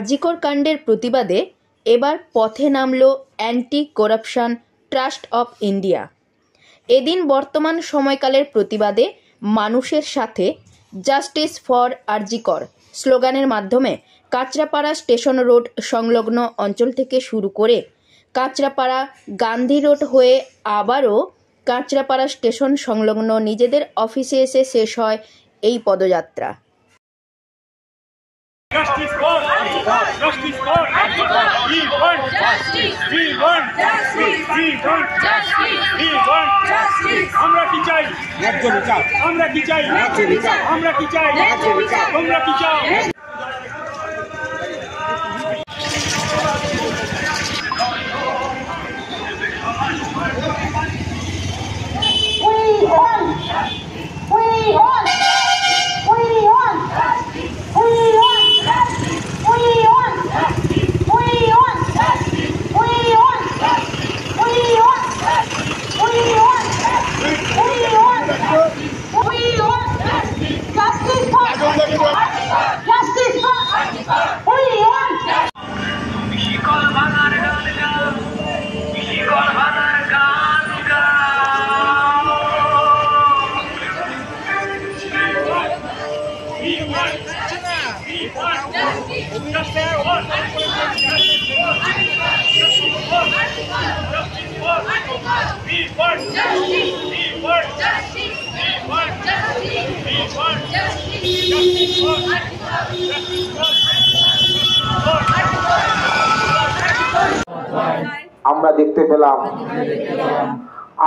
আরজিকর কাণ্ডের প্রতিবাদে এবার পথে নামল anti corruption trust of India. এদিন বর্তমান সময়কালের প্রতিবাদে মানুষের সাথে জাস্টিস ফর আরজিকর স্লোগানের মাধ্যমে কাঁচরাপাড়া স্টেশন রোড সংলগ্ন অঞ্চল থেকে শুরু করে কাঁচরাপাড়া গান্ধী রোড হয়ে আবারও কাঁচরাপাড়া স্টেশন সংলগ্ন নিজেদের অফিসে এসে শেষ হয় এই পদযাত্রা। Justice for Arjikar. Justice for Arjikar. We want justice. We want justice. We want justice. We want justice. আমরা কি চাই? ন্যায্য বিচার। আমরা কি চাই? ন্যায্য বিচার। আমরা কি চাই? ন্যায্য বিচার। তোমরা কি চাও? আমরা দেখতে পেলাম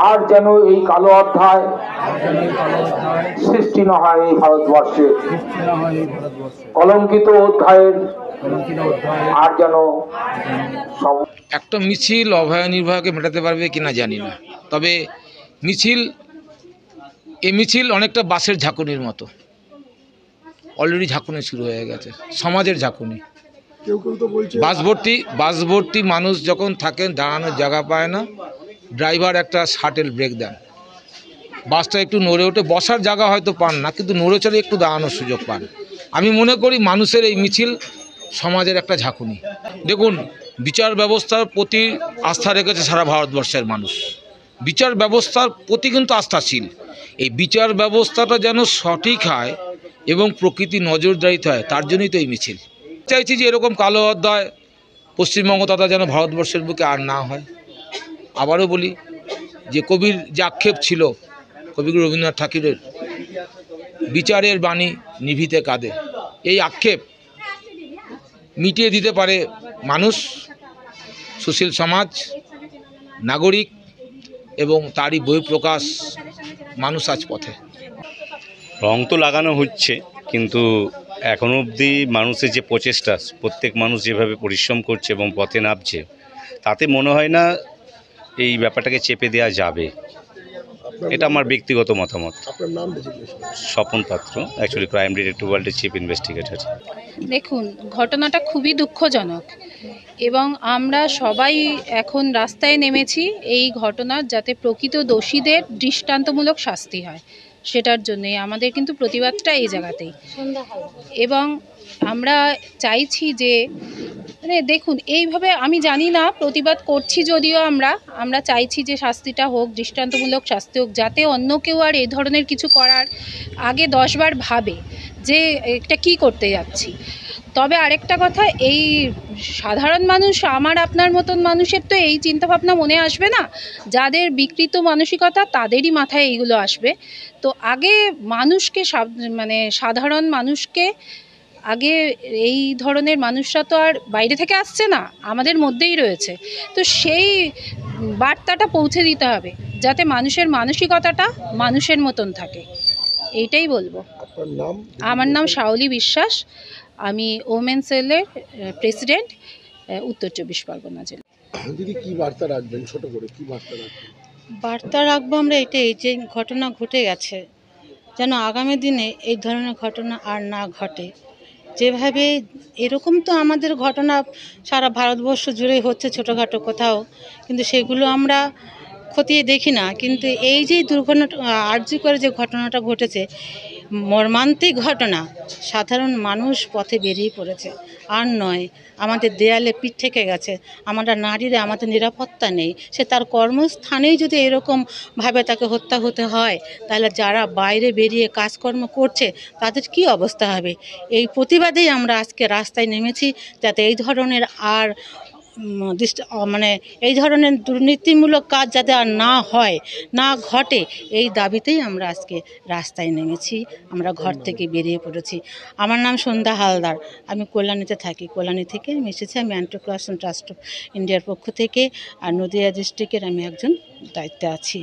আর যেন এই কালো অধ্যায় সৃষ্টি না হয় এই ভারতবর্ষে, কলঙ্কিত অধ্যায়ের আর যেন একটা মিছিল অভয় নির্ভয়কে মেটাতে পারবে কিনা জানি না, তবে এই মিছিল অনেকটা বাসের ঝাঁকুনির মতো, অলরেডি ঝাঁকুনি শুরু হয়ে গেছে, সমাজের ঝাঁকুনি। বাস ভর্তি মানুষ যখন থাকেন, দাঁড়ানোর জায়গা পায় না, ড্রাইভার একটা শাটেল ব্রেক দেন, বাসটা একটু নড়ে ওঠে, বসার জায়গা হয়তো পান না, কিন্তু নড়ে চড়ে একটু দাঁড়ানোর সুযোগ পান। আমি মনে করি মানুষের এই মিছিল সমাজের একটা ঝাঁকুনি। দেখুন, বিচার ব্যবস্থার প্রতি আস্থা রেখেছে সারা ভারতবর্ষের মানুষ, বিচার ব্যবস্থার প্রতি কিন্তু আস্থাশীল। এই বিচার ব্যবস্থাটা যেন সঠিক হয় এবং প্রকৃতি নজরদারিতে হয়, তার জন্যই তো এই মিছিল। চাইছি যে এরকম কালো অধ্যায় পশ্চিমবঙ্গ তথা যেন ভারতবর্ষের বুকে আর না হয়। আবারও বলি যে কবির যে আক্ষেপ ছিল, কবিগুরু রবীন্দ্রনাথ ঠাকুরের বিচারের বাণী নিভিতে কাঁদে, এই আক্ষেপ মিটিয়ে দিতে পারে মানুষ, সুশীল সমাজ, নাগরিক, এবং তারই বহিঃপ্রকাশ মানুষ আজ পথে। রং তো লাগানো হচ্ছে, কিন্তু এখনও অবধি মানুষের যে প্রচেষ্টা, প্রত্যেক মানুষ যেভাবে পরিশ্রম করছে এবং পথে নামছে, তাতে মনে হয় না এই ব্যাপারটাকে চেপে দেওয়া যাবে। এটা আমার ব্যক্তিগত মতামত। স্বপন পাত্র, অ্যাকচুয়ালি ক্রাইম ডিটেকটিভ ওয়ার্ল্ডের চিফ ইনভেস্টিগেটর। দেখুন, ঘটনাটা খুবই দুঃখজনক এবং আমরা সবাই এখন রাস্তায় নেমেছি এই ঘটনার যাতে প্রকৃত দোষীদের দৃষ্টান্তমূলক শাস্তি হয়, সেটার জন্যে আমাদের কিন্তু প্রতিবাদটা এই জায়গাতেই। এবং আমরা চাইছি যে দেখুন, এইভাবে আমি জানি না, প্রতিবাদ করছি যদিও আমরা চাইছি যে শাস্তিটা হোক, দৃষ্টান্তমূলক শাস্তি হোক, যাতে অন্য কেউ আর এই ধরনের কিছু করার আগে 10 বার ভাবে যে এটা কি করতে যাচ্ছি। তবে আরেকটা কথা, এই সাধারণ মানুষ, আমার আপনার মতন মানুষের তো এই চিন্তাভাবনা মনে আসবে না, যাদের বিকৃত মানসিকতা তাদেরই মাথায় এইগুলো আসবে। তো আগে মানুষকে, সাধারণ মানুষকে, আগে এই ধরনের মানুষরা তো আর বাইরে থেকে আসছে না, আমাদের মধ্যেই রয়েছে, তো সেই বার্তাটা পৌঁছে দিতে হবে যাতে মানুষের মানসিকতাটা মানুষের মতন থাকে, এইটাই বলবো। আমার নাম শাওলি বিশ্বাস, আমি ওমেন সেলের প্রেসিডেন্ট, উত্তর 24 পরগনা জেলা। দিদি, কি বার্তা রাখবেন, ছোট করে কি বার্তা রাখবেন? বার্তা রাখবো আমরা এটাই, যে ঘটনা ঘটে গেছে যেন আগামী দিনে এই ধরনের ঘটনা আর না ঘটে। যেভাবে এরকম তো আমাদের ঘটনা সারা ভারতবর্ষ জুড়েই হচ্ছে, ছোটোখাটো কোথাও, কিন্তু সেগুলো আমরা খতিয়ে দেখি না, কিন্তু এই যে দুর্ঘটনা আরজি করে যে ঘটনাটা ঘটেছে, মর্মান্তিক ঘটনা, সাধারণ মানুষ পথে বেরিয়ে পড়েছে। আর নয়, আমাদের দেয়ালে পিঠ থেকে গেছে, আমরা নারীরা, আমাদের নিরাপত্তা নেই। সে তার কর্মস্থানেই যদি এরকমভাবে তাকে হত্যা হতে হয়, তাহলে যারা বাইরে বেরিয়ে কাজকর্ম করছে তাদের কি অবস্থা হবে? এই প্রতিবাদেই আমরা আজকে রাস্তায় নেমেছি, যাতে এই ধরনের আর মানে এই ধরনের দুর্নীতিমূলক কাজ যাতে আর না হয়, না ঘটে, এই দাবিতেই আমরা আজকে রাস্তায় নেমেছি। আমরা ঘর থেকে বেরিয়ে পড়েছি। আমার নাম সন্ধ্যা হালদার, আমি কল্যাণীতে থাকি। কল্যাণী থেকে আমি এসেছি, আমি অ্যান্টি করাপশন ট্রাস্ট অফ ইন্ডিয়ার পক্ষ থেকে, আর নদিয়া ডিস্ট্রিক্টের আমি একজন দায়িত্বে আছি।